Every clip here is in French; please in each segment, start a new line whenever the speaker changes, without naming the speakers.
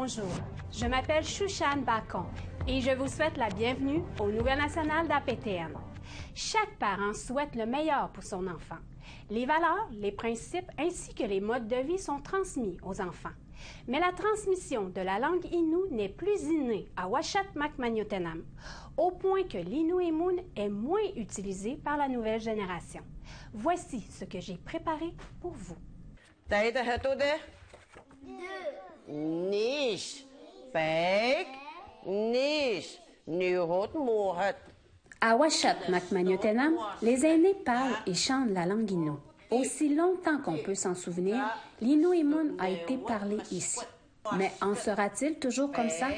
Bonjour, je m'appelle Chouchane Bacon et je vous souhaite la bienvenue aux Nouvelles nationales d'APTN. Chaque parent souhaite le meilleur pour son enfant. Les valeurs, les principes ainsi que les modes de vie sont transmis aux enfants. Mais la transmission de la langue Innu n'est plus innée à Uashat Makmaniotenam, au point que l'Innu-Imun est moins utilisé par la nouvelle génération. Voici ce que j'ai préparé pour vous.
Niche, Pek, Niche, Nurot Mohat.
À Uashat Makmaniotenam, les aînés parlent et chantent la langue Innu. Aussi longtemps qu'on peut s'en souvenir, l'Innu-Imun a été parlé ici. Mais en sera-t-il toujours comme ça?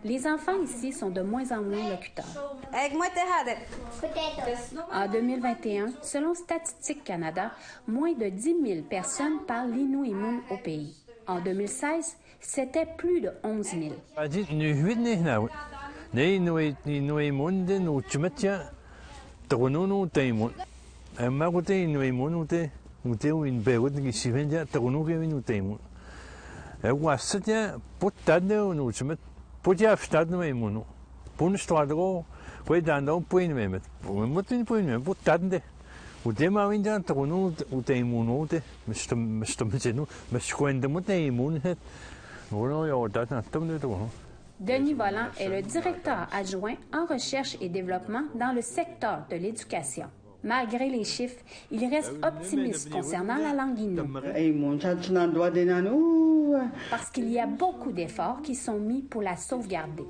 Les enfants ici sont de moins en moins locuteurs. En 2021, selon Statistique Canada, moins de 10 000 personnes parlent l'Innu-Imun au pays. En 2016, c'était plus de 11 000. Denis Volant est le directeur adjoint en recherche et développement dans le secteur de l'éducation. Malgré les chiffres, il reste optimiste concernant la langue Innu. Parce qu'il y a beaucoup d'efforts qui sont mis pour la sauvegarder.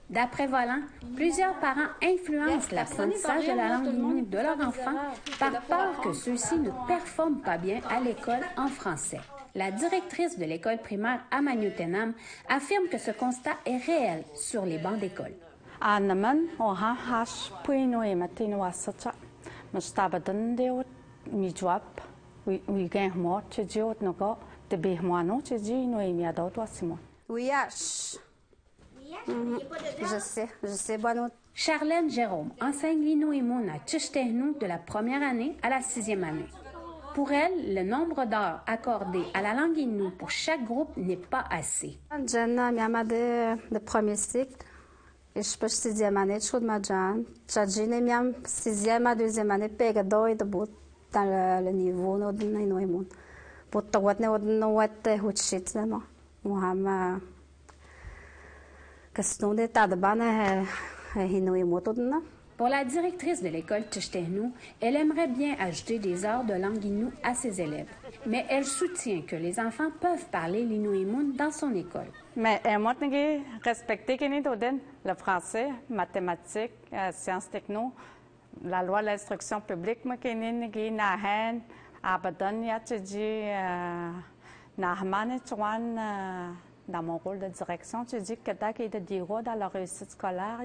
D'après Volant, plusieurs parents influencent l'apprentissage de la langue Innu de leurs enfants par peur que ceux-ci ne performent pas bien à l'école en français. La directrice de l'école primaire à Maniotenam affirme que ce constat est réel sur les bancs d'école. Je sais. Charlène Jérôme enseigne l'Innu-Imun à Tchichtehnu de la première année à la 6e année. Pour elle, le nombre d'heures accordées à la langue Innu pour chaque groupe n'est pas assez.
De premier cycle, et je peux 6e année, je suis de ma Jeanne. J'ai 6e à 2e année, pega doi de bout dans le niveau de l'Innu-Imun. Pour te voir, ne vois pas où tu es, moi,
Pour la directrice de l'école Tchichtehnu, elle aimerait bien ajouter des heures de langue Innu à ses élèves. Mais elle soutient que les enfants peuvent parler l'Innu-Imun dans son école.
Mais moi, je respecte le français, mathématiques, sciences techno, la loi de l'instruction publique, moi, dans mon rôle de direction, tu dis que tu de dire dans la réussite scolaire.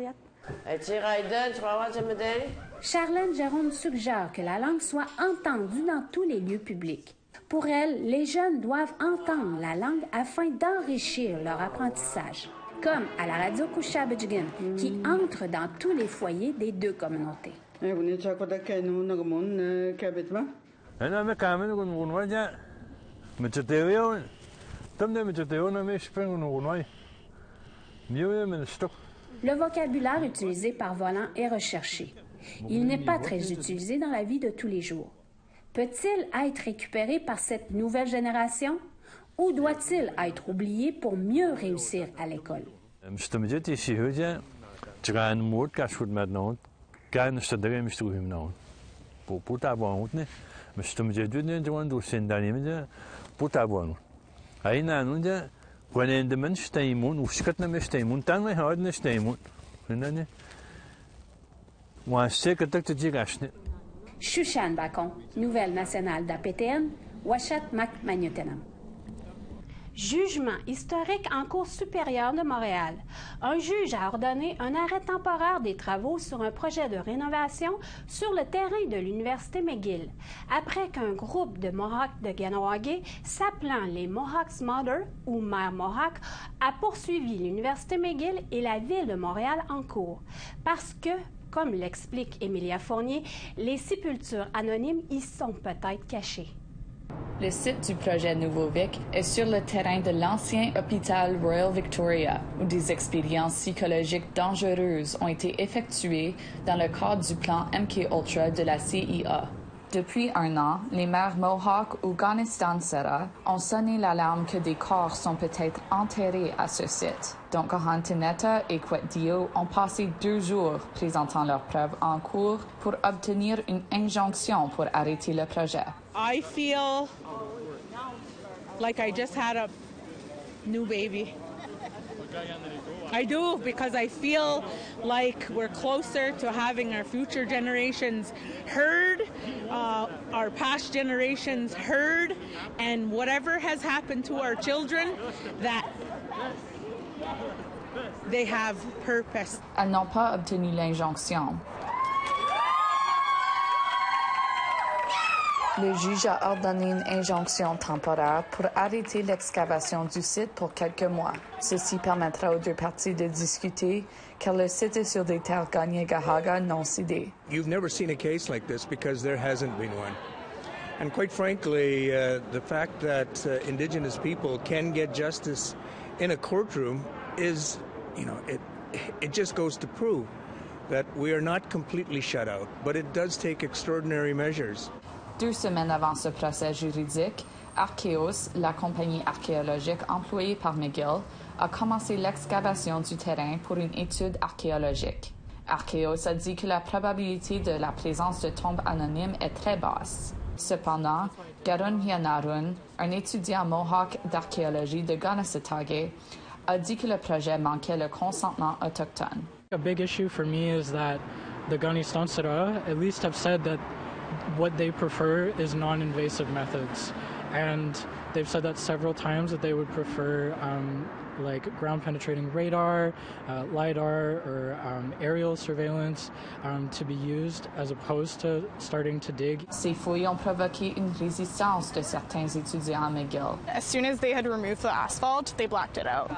Charlène Jérôme suggère que la langue soit entendue dans tous les lieux publics. Pour elle, les jeunes doivent entendre la langue afin d'enrichir leur apprentissage, comme à la radio Kushabijgin, qui entre dans tous les foyers des deux communautés. Le vocabulaire utilisé par Volant est recherché. Il n'est pas très utilisé dans la vie de tous les jours. Peut-il être récupéré par cette nouvelle génération ou doit-il être oublié pour mieux réussir à l'école? Chouchane Bacon, Nouvelle nationale d'APTN, Uashat Makmaniotenam. Jugement historique en Cour supérieure de Montréal. Un juge a ordonné un arrêt temporaire des travaux sur un projet de rénovation sur le terrain de l'Université McGill, après qu'un groupe de Mohawks de Kahnawake, s'appelant les Mohawks Mother ou Mère Mohawk, a poursuivi l'Université McGill et la Ville de Montréal en cours, parce que, comme l'explique Emilia Fournier, les sépultures anonymes y sont peut-être cachées.
Le site du projet Nouveau-Vic est sur le terrain de l'ancien hôpital Royal Victoria, où des expériences psychologiques dangereuses ont été effectuées dans le cadre du plan MKUltra de la CIA. Depuis 1 an, les maires Mohawk ou Ganistansera ont sonné l'alarme que des corps sont peut-être enterrés à ce site. Donc, Hantineta et Quetdio ont passé 2 jours présentant leurs preuves en cours pour obtenir une injonction pour arrêter le projet.
I feel like I just had a new baby. I do, because I feel like we're closer to having our future generations heard, our past generations heard, and whatever has happened to our children, that they have purpose.
Elles n'ont pas obtenu l'injonction. Le juge a ordonné une injonction temporaire pour arrêter l'excavation du site pour quelques mois. Ceci permettra aux 2 parties de discuter, car le site est sur des terres Kanien'kehá:ka non cédées.
You've never seen a case like this because there hasn't been one. And quite frankly, the fact that Indigenous people can get justice in a courtroom is, it just goes to prove that we are not completely shut out, but it does take extraordinary measures.
2 semaines avant ce procès juridique, Archeos, la compagnie archéologique employée par McGill, a commencé l'excavation du terrain pour une étude archéologique. Archeos a dit que la probabilité de la présence de tombes anonymes est très basse. Cependant, Garun Hianarun, un étudiant Mohawk d'archéologie de Kanesatake, a dit que le projet manquait le consentement autochtone.
A big issue for me is that the Ganistansera at least have said that what they prefer is non-invasive methods, and they've said that several times that they would prefer like ground-penetrating radar, LiDAR, or aerial surveillance to be used as opposed to starting to dig.
Ces fouilles ont provoqué une résistance de certains étudiants à McGill.
As soon as they had removed the asphalt, they blacked it out.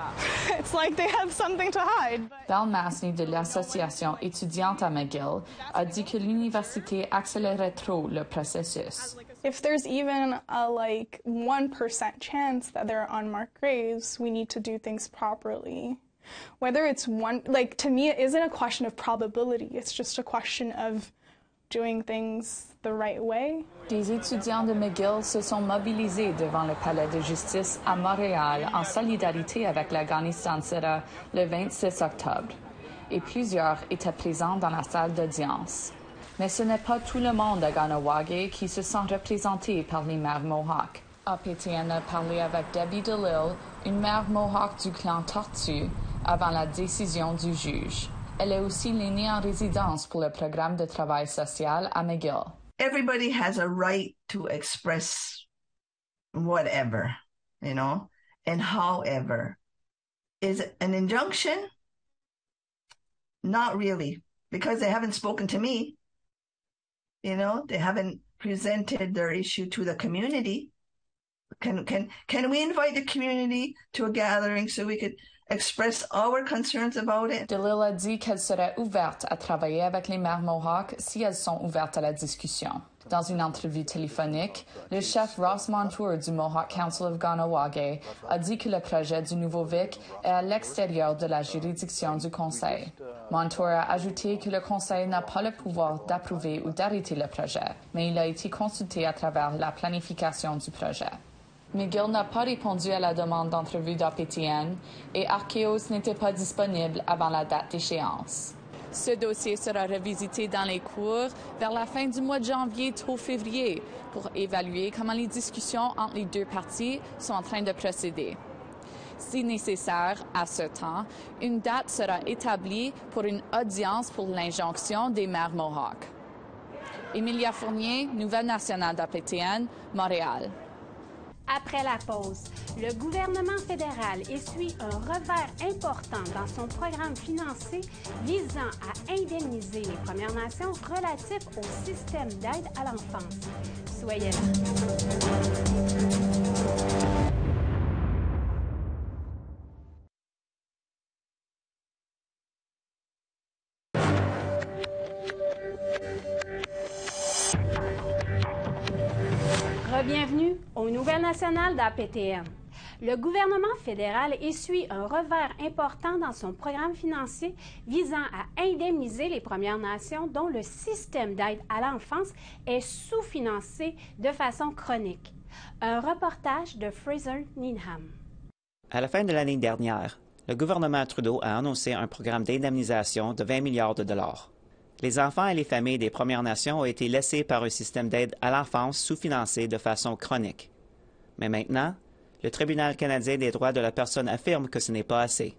It's like they have something to hide.
Val Masney de l'association étudiante à McGill a dit que l'université accélérait trop le processus.
If there's even a 1% chance that there are unmarked graves, we need to do things properly. Whether it's to me, it isn't a question of probability. It's just a question of doing things the right way.
Des étudiants de McGill se sont mobilisés devant le palais de justice à Montréal en solidarité avec la Ganistansera le 26 octobre. Et plusieurs étaient présents dans la salle d'audience. Mais ce n'est pas tout le monde à Kahnawake qui se sent représenté par les mères Mohawk. APTN a parlé avec Debbie DeLille, une mère Mohawk du clan Tortue, avant la décision du juge. Elle est aussi l'aînée en résidence pour le programme de travail social à McGill.
Everybody has a right to express whatever, and however. Is it an injunction? Not really, because they haven't spoken to me. They haven't presented their issue to the community. Can we invite the community to a gathering so we could express our concerns about it?
DeLille a dit qu'elle serait ouverte à travailler avec les mères Mohawk si elles sont ouvertes à la discussion. Dans une entrevue téléphonique, le chef Ross Montour du Mohawk Council of Kahnawake a dit que le projet du Nouveau-Vic est à l'extérieur de la juridiction du Conseil. Montour a ajouté que le Conseil n'a pas le pouvoir d'approuver ou d'arrêter le projet, mais il a été consulté à travers la planification du projet. McGill n'a pas répondu à la demande d'entrevue d'APTN et Archeos n'était pas disponible avant la date d'échéance. Ce dossier sera revisité dans les cours vers la fin du mois de janvier au février pour évaluer comment les discussions entre les 2 parties sont en train de procéder. Si nécessaire, à ce temps, une date sera établie pour une audience pour l'injonction des mères Mohawk. Emilia Fournier, Nouvelle nationale d'APTN, Montréal.
Après la pause, le gouvernement fédéral essuie un revers important dans son programme financier visant à indemniser les Premières Nations relatifs au système d'aide à l'enfance. Soyez là. Bienvenue aux Nouvelles nationales d'APTN. Le gouvernement fédéral essuie un revers important dans son programme financier visant à indemniser les Premières Nations dont le système d'aide à l'enfance est sous-financé de façon chronique. Un reportage de Fraser Needham.
À la fin de l'année dernière, le gouvernement Trudeau a annoncé un programme d'indemnisation de 20 milliards de dollars. Les enfants et les familles des Premières Nations ont été laissés par un système d'aide à l'enfance sous-financé de façon chronique. Mais maintenant, le Tribunal canadien des droits de la personne affirme que ce n'est pas assez.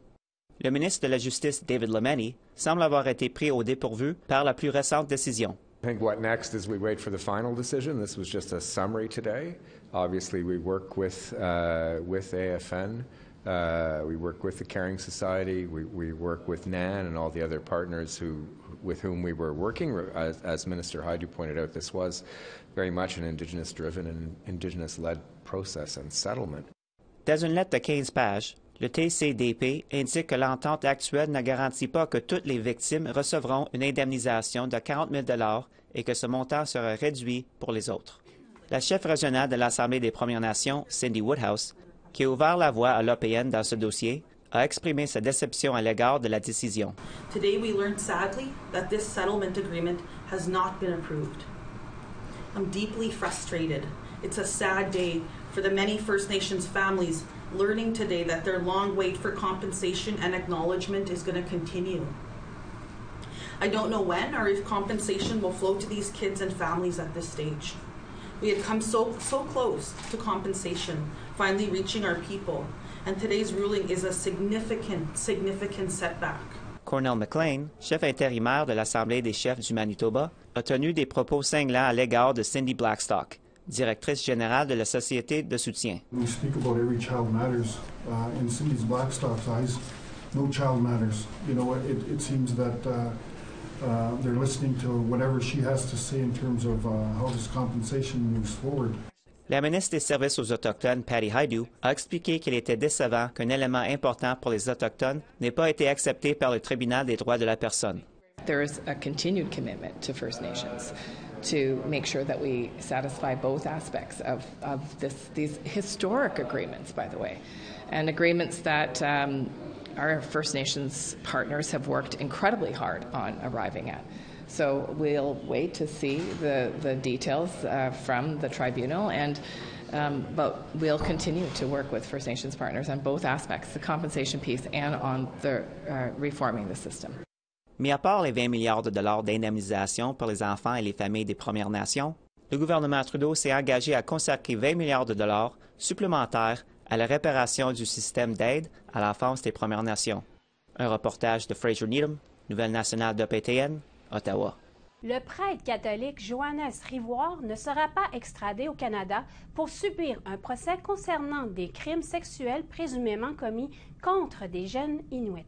Le ministre de la Justice, David Lametti, semble avoir été pris au dépourvu par la plus récente décision.
I think what next is we wait for the final decision. This was just a summary today. Obviously, we work with AFN. We work with the Caring Society. We work with NAN and all the other partners with whom we were working. As Minister Hajdu pointed out, this was very much an Indigenous-driven and Indigenous-led process and settlement.
Dans une lettre de 15 pages, le TCDP indique que l'entente actuelle ne garantit pas que toutes les victimes recevront une indemnisation de 40 000 $ et que ce montant sera réduit pour les autres. La chef régionale de l'Assemblée des Premières Nations, Cindy Woodhouse, qui a ouvert la voie à l'OPN dans ce dossier, a exprimé sa déception à l'égard de la décision.
Today we learned sadly that this settlement agreement has not been approved. I'm deeply frustrated. It's a sad day for the many First Nations families learning today that their long wait for compensation and acknowledgement is going to continue. I don't know when or if compensation will flow to these kids and families at this stage. We had come so close to compensation, finally reaching our people, and today's ruling is a significant setback.
Cornell McLean, chef intérimaire de l'Assemblée des chefs du Manitoba, a tenu des propos cinglants à l'égard de Cindy Blackstock, directrice générale de la Société de soutien.
We speak about every child matters. In Cindy Blackstock's eyes, no child matters. You know, it seems that they're listening to whatever she has to say in terms of how this compensation moves forward.
La ministre des Services aux Autochtones, Patty Hajdu, a expliqué qu'il était décevant qu'un élément important pour les Autochtones n'ait pas été accepté par le Tribunal des droits de la personne.
There is a continued commitment to First Nations to make sure that we satisfy both aspects of these historic agreements, by the way, and agreements that our First Nations partners have worked incredibly hard on arriving at. So we'll wait to see the details from the tribunal, but we'll continue to work with First Nations partners on both aspects, the compensation piece and on the reforming the system.
Mis à part les 20 milliards de dollars d'indemnisation pour les enfants et les familles des Premières Nations, le gouvernement Trudeau s'est engagé à consacrer 20 milliards de dollars supplémentaires à la réparation du système d'aide à l'enfance des Premières Nations. Un reportage de Fraser Needham, Nouvelles nationales d'APTN, Ottawa.
Le prêtre catholique Johannes Rivoire ne sera pas extradé au Canada pour subir un procès concernant des crimes sexuels présumément commis contre des jeunes Inuits.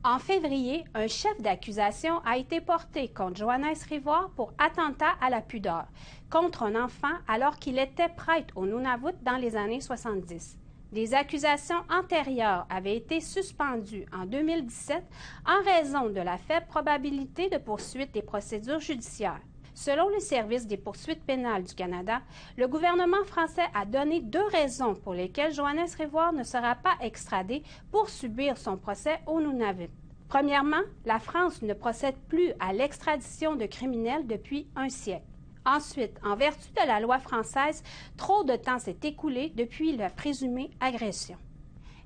En février, un chef d'accusation a été porté contre Johannes Rivoire pour attentat à la pudeur contre un enfant alors qu'il était prêtre au Nunavut dans les années 70. Des accusations antérieures avaient été suspendues en 2017 en raison de la faible probabilité de poursuite des procédures judiciaires. Selon le Service des poursuites pénales du Canada, le gouvernement français a donné 2 raisons pour lesquelles Johannes Rivoire ne sera pas extradé pour subir son procès au Nunavut. Premièrement, la France ne procède plus à l'extradition de criminels depuis un siècle. Ensuite, en vertu de la loi française, trop de temps s'est écoulé depuis la présumée agression.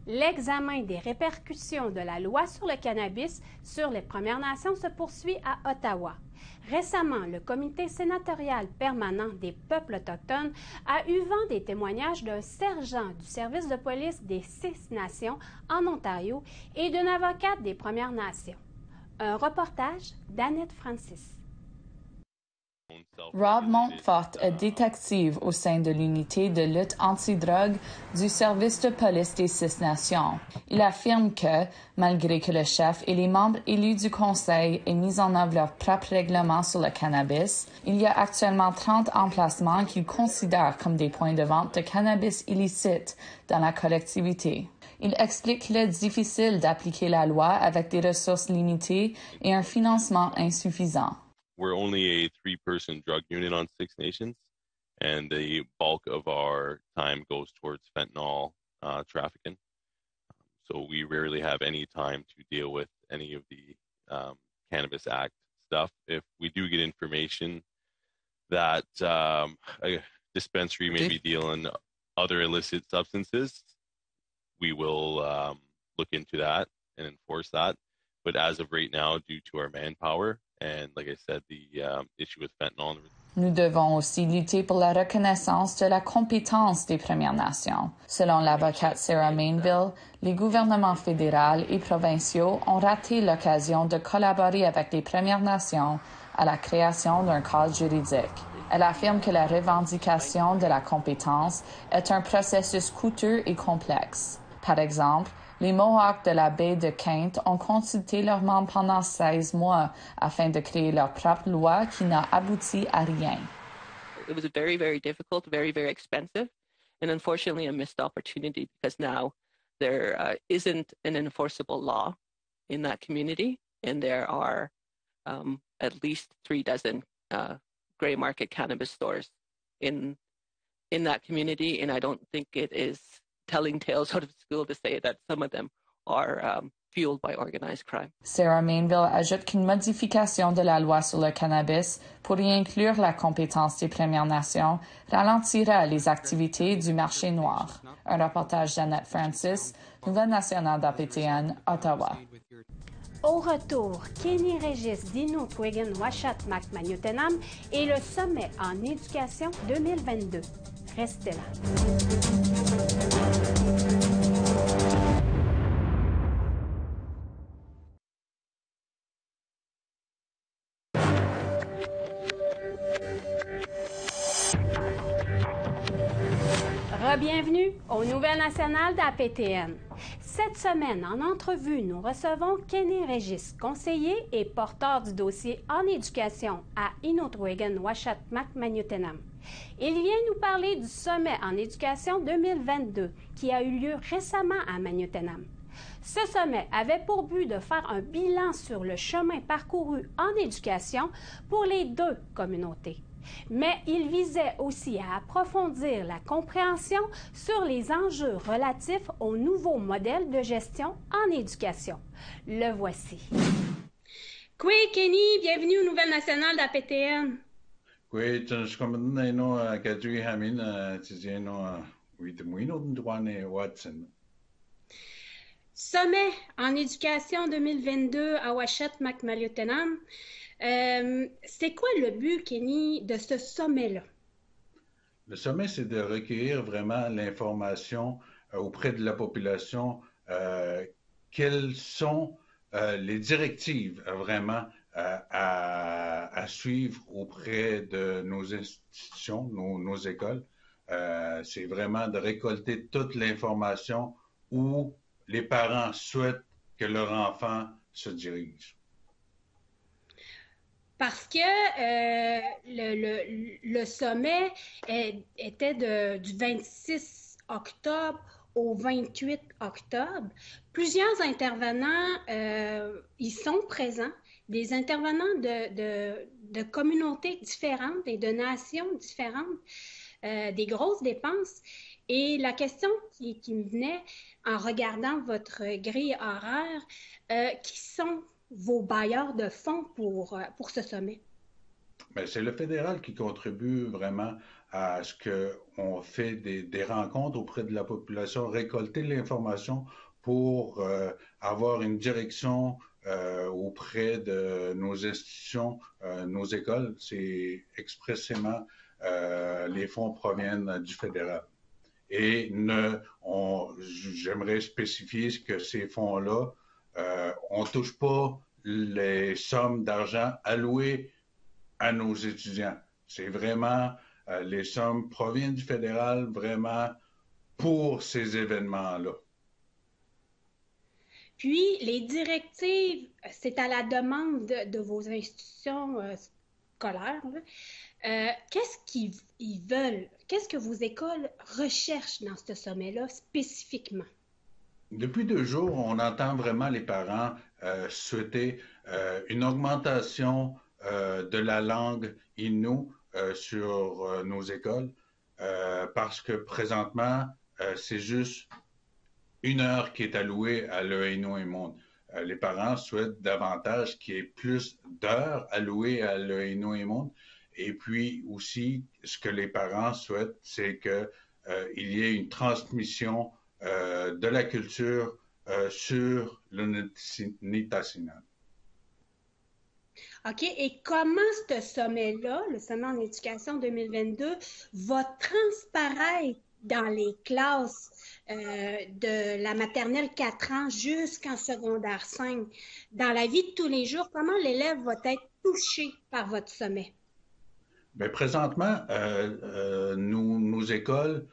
L'examen des répercussions de la loi sur le cannabis sur les Premières Nations se poursuit à Ottawa. Récemment, le comité sénatorial permanent des peuples autochtones a eu vent des témoignages d'un sergent du service de police des 6 Nations en Ontario et d'une avocate des Premières Nations. Un reportage d'Annette Francis.
Rob Montfort est détective au sein de l'unité de lutte antidrogue du service de police des Six-Nations. Il affirme que, malgré que le chef et les membres élus du conseil aient mis en œuvre leur propre règlement sur le cannabis, il y a actuellement 30 emplacements qu'il considère comme des points de vente de cannabis illicite dans la collectivité. Il explique qu'il est difficile d'appliquer la loi avec des ressources limitées et un financement insuffisant.
We're only a 3-person drug unit on Six Nations, and the bulk of our time goes towards fentanyl trafficking. So we rarely have any time to deal with any of the Cannabis Act stuff. If we do get information that a dispensary may be dealing other illicit substances, we will look into that and enforce that. But as of right now, due to our manpower, and like I said, the issue with fentanyl.
Nous devons aussi lutter pour la reconnaissance de la compétence des Premières Nations. Selon l'avocate Sarah Mainville, les gouvernements fédéraux et provinciaux ont raté l'occasion de collaborer avec les Premières Nations à la création d'un cadre juridique. Elle affirme que la revendication de la compétence est un processus coûteux et complexe. Par exemple, les Mohawks de la baie de Kent ont consulté leurs membres pendant 16 mois afin de créer leur propre loi qui n'a abouti à rien.
It was very, very difficult, very, very expensive, and unfortunately a missed opportunity because now there isn't an enforceable law in that community, and there are at least 3 dozen gray market cannabis stores in that community, and I don't think it is telling tales out of school to say that some of them are fueled by organized crime.
Sarah Mainville ajoute qu'une modification de la loi sur le cannabis pour y inclure la compétence des Premières Nations ralentira les activités du marché noir. Un reportage Jeannette Francis, Nouvelle nationale d'APTN, Ottawa.
Au retour, Kenny Régis d'Inuit-Ouigan-Washat-Macmaniutenam et le sommet en éducation 2022. Restez là. Bienvenue aux Nouvelles nationales d'APTN. Cette semaine, en entrevue, nous recevons Kenny Régis, conseiller et porteur du dossier en éducation à Inuit-Ouigan-Washat-Macmaniutenam. Il vient nous parler du sommet en éducation 2022 qui a eu lieu récemment à Maniutenam. Ce sommet avait pour but de faire un bilan sur le chemin parcouru en éducation pour les 2 communautés. Mais il visait aussi à approfondir la compréhension sur les enjeux relatifs au nouveau modèle de gestion en éducation. Le voici. Kwe Kenny, bienvenue aux Nouvelles nationales d'APTN.
Kwe, je suis no kadri hamin tizeno Watson.
Sommet en éducation 2022 à Ouigat-Macmaniutenam. C'est quoi le but, Kenny, de ce sommet-là?
Le sommet, c'est de recueillir vraiment l'information auprès de la population. Quelles sont les directives vraiment à suivre auprès de nos institutions, nos écoles? C'est vraiment de récolter toute l'information où les parents souhaitent que leur enfant se dirige.
Parce que le sommet était du 26 octobre au 28 octobre. Plusieurs intervenants y sont présents, des intervenants de communautés différentes et de nations différentes, des grosses dépenses. Et la question qui me venait en regardant votre grille horaire, qui sont vos bailleurs de fonds pour ce sommet?
Bien, c'est le fédéral qui contribue vraiment à ce qu'on fait des rencontres auprès de la population, récolter l'information pour avoir une direction auprès de nos institutions, nos écoles. C'est expressément les fonds proviennent du fédéral. Et j'aimerais spécifier que ces fonds-là, on ne touche pas les sommes d'argent allouées à nos étudiants. C'est vraiment, les sommes proviennent du fédéral vraiment pour ces événements-là.
Puis, les directives, c'est à la demande de vos institutions scolaires. Qu'est-ce qu'ils veulent? Qu'est-ce que vos écoles recherchent dans ce sommet-là spécifiquement?
Depuis 2 jours, on entend vraiment les parents souhaiter une augmentation de la langue Innu sur nos écoles parce que présentement, c'est juste 1 heure qui est allouée à l'Eino-Émonde. Les parents souhaitent davantage qu'il y ait plus d'heures allouées à l'Eino-Émonde. Et puis aussi, ce que les parents souhaitent, c'est qu'il y ait une transmission de la culture sur le Nitassinan.
OK. Et comment ce sommet-là, le sommet en éducation 2022, va transparaître dans les classes de la maternelle 4 ans jusqu'en secondaire 5? Dans la vie de tous les jours, comment l'élève va être touché par votre sommet?
Bien, présentement, nos écoles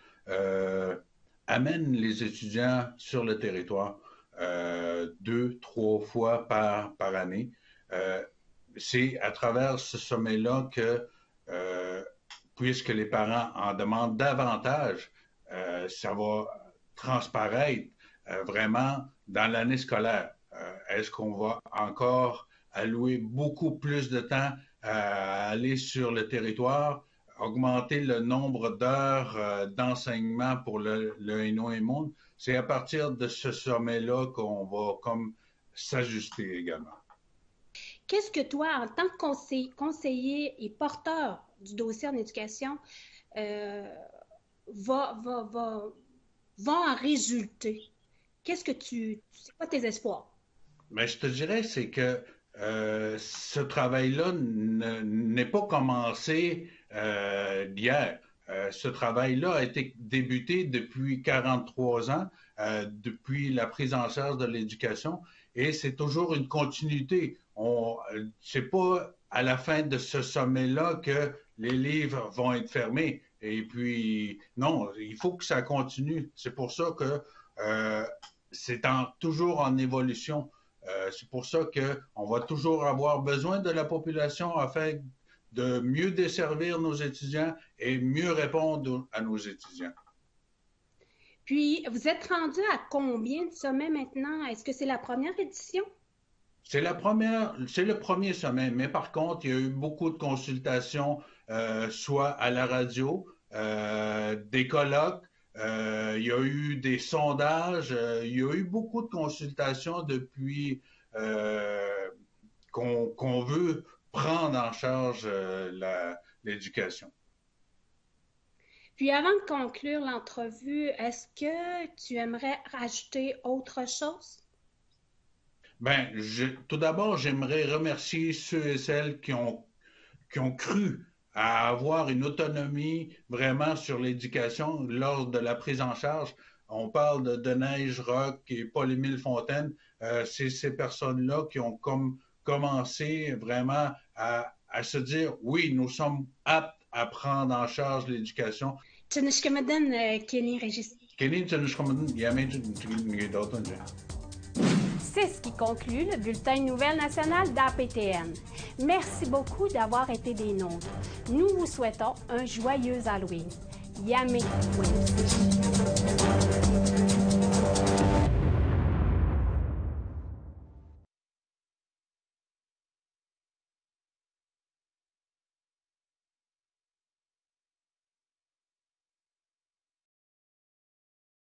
amènent les étudiants sur le territoire 2-3 fois par année. C'est à travers ce sommet-là que, puisque les parents en demandent davantage, ça va transparaître vraiment dans l'année scolaire. Est-ce qu'on va encore allouer beaucoup plus de temps à aller sur le territoire, augmenter le nombre d'heures d'enseignement pour le Eino-Émonde? C'est à partir de ce sommet-là qu'on va comme s'ajuster également.
Qu'est-ce que toi, en tant que conseiller et porteur du dossier en éducation, va en résulter? C'est quoi tes espoirs?
Bien, je te dirais, c'est que ce travail-là n'est pas commencé d'hier. Ce travail-là a été débuté depuis 43 ans, depuis la prise en charge de l'éducation, et c'est toujours une continuité. C'est pas à la fin de ce sommet-là que les livres vont être fermés. Et puis, non, il faut que ça continue. C'est pour ça que c'est toujours en évolution. C'est pour ça qu'on va toujours avoir besoin de la population afin de mieux desservir nos étudiants et mieux répondre à nos étudiants.
Puis, vous êtes rendu à combien de sommets maintenant? Est-ce que c'est la première édition?
C'est le premier sommet, mais par contre, il y a eu beaucoup de consultations, soit à la radio, des colloques, il y a eu des sondages, il y a eu beaucoup de consultations depuis qu'on veut prendre en charge l'éducation.
Puis avant de conclure l'entrevue, est-ce que tu aimerais rajouter autre chose?
Bien, tout d'abord, j'aimerais remercier ceux et celles qui ont cru à avoir une autonomie vraiment sur l'éducation lors de la prise en charge. On parle de Denise Rock et Paul-Émile Fontaine. C'est ces personnes-là qui ont commencé vraiment à se dire, oui, nous sommes aptes à prendre en charge l'éducation. C'est ce
qui conclut le bulletin Nouvelles nationales d'APTN. Merci beaucoup d'avoir été des nôtres. Nous vous souhaitons un joyeux Halloween. Yamé.